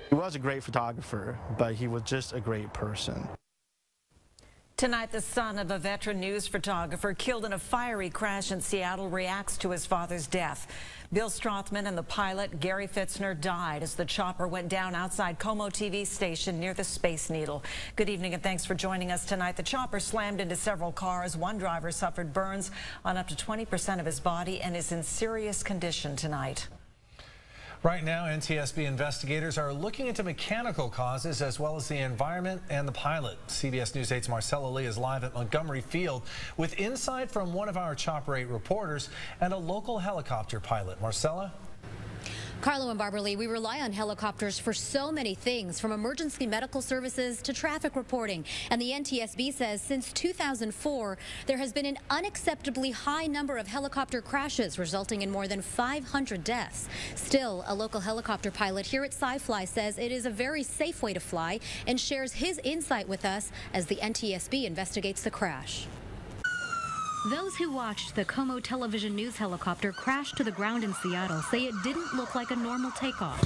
He was a great photographer, but he was just a great person. Tonight, the son of a veteran news photographer killed in a fiery crash in Seattle reacts to his father's death. Bill Strothman and the pilot, Gary Fitzner, died as the chopper went down outside KFMB-TV station near the Space Needle. Good evening and thanks for joining us tonight. The chopper slammed into several cars. One driver suffered burns on up to 20% of his body and is in serious condition tonight. Right now, NTSB investigators are looking into mechanical causes as well as the environment and the pilot. CBS News 8's Marcella Lee is live at Montgomery Field with insight from one of our Chopper 8 reporters and a local helicopter pilot. Marcella? Carlo and Barbara Lee, we rely on helicopters for so many things, from emergency medical services to traffic reporting. And the NTSB says since 2004, there has been an unacceptably high number of helicopter crashes, resulting in more than 500 deaths. Still, a local helicopter pilot here at Sci-Fly says it is a very safe way to fly and shares his insight with us as the NTSB investigates the crash. Those who watched the KFMB television news helicopter crash to the ground in Seattle say it didn't look like a normal takeoff.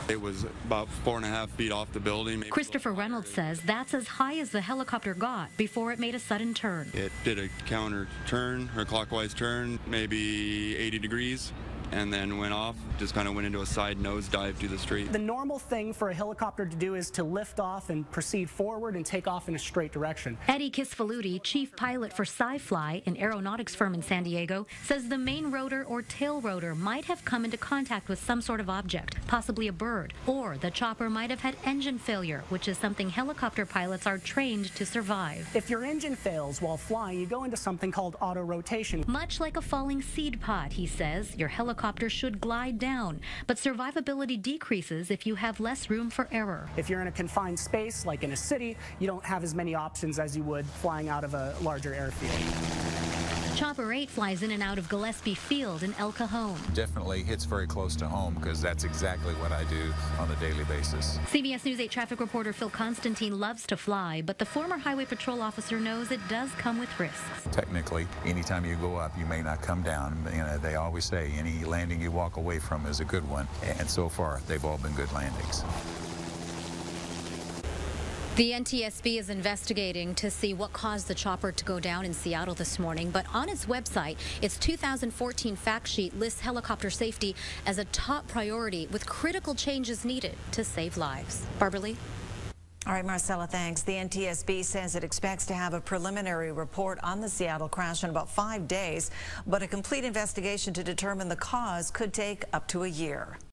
It was about 4.5 feet off the building. Christopher Reynolds says that's as high as the helicopter got before it made a sudden turn. It did a counter turn, or clockwise turn, maybe 80 degrees, and then went off, just kind of went into a side nose dive to the street. The normal thing for a helicopter to do is to lift off and proceed forward and take off in a straight direction. Eddie Kisfaluti, chief pilot for Sci-Fly, an aeronautics firm in San Diego, says the main rotor or tail rotor might have come into contact with some sort of object, possibly a bird, or the chopper might have had engine failure, which is something helicopter pilots are trained to survive. If your engine fails while flying, you go into something called auto rotation. Much like a falling seed pod, he says, your helicopter should glide down, but survivability decreases if you have less room for error. If you're in a confined space, like in a city, you don't have as many options as you would flying out of a larger airfield. Chopper 8 flies in and out of Gillespie Field in El Cajon. Definitely hits very close to home because that's exactly what I do on a daily basis. CBS News 8 traffic reporter Phil Konstantin loves to fly, but the former highway patrol officer knows it does come with risks. Technically, anytime you go up, you may not come down. You know, they always say any landing you walk away from is a good one, and so far they've all been good landings. The NTSB is investigating to see what caused the chopper to go down in Seattle this morning, but on its website, its 2014 fact sheet lists helicopter safety as a top priority with critical changes needed to save lives. Barbara Lee? All right, Marcella, thanks. The NTSB says it expects to have a preliminary report on the Seattle crash in about 5 days, but a complete investigation to determine the cause could take up to a year.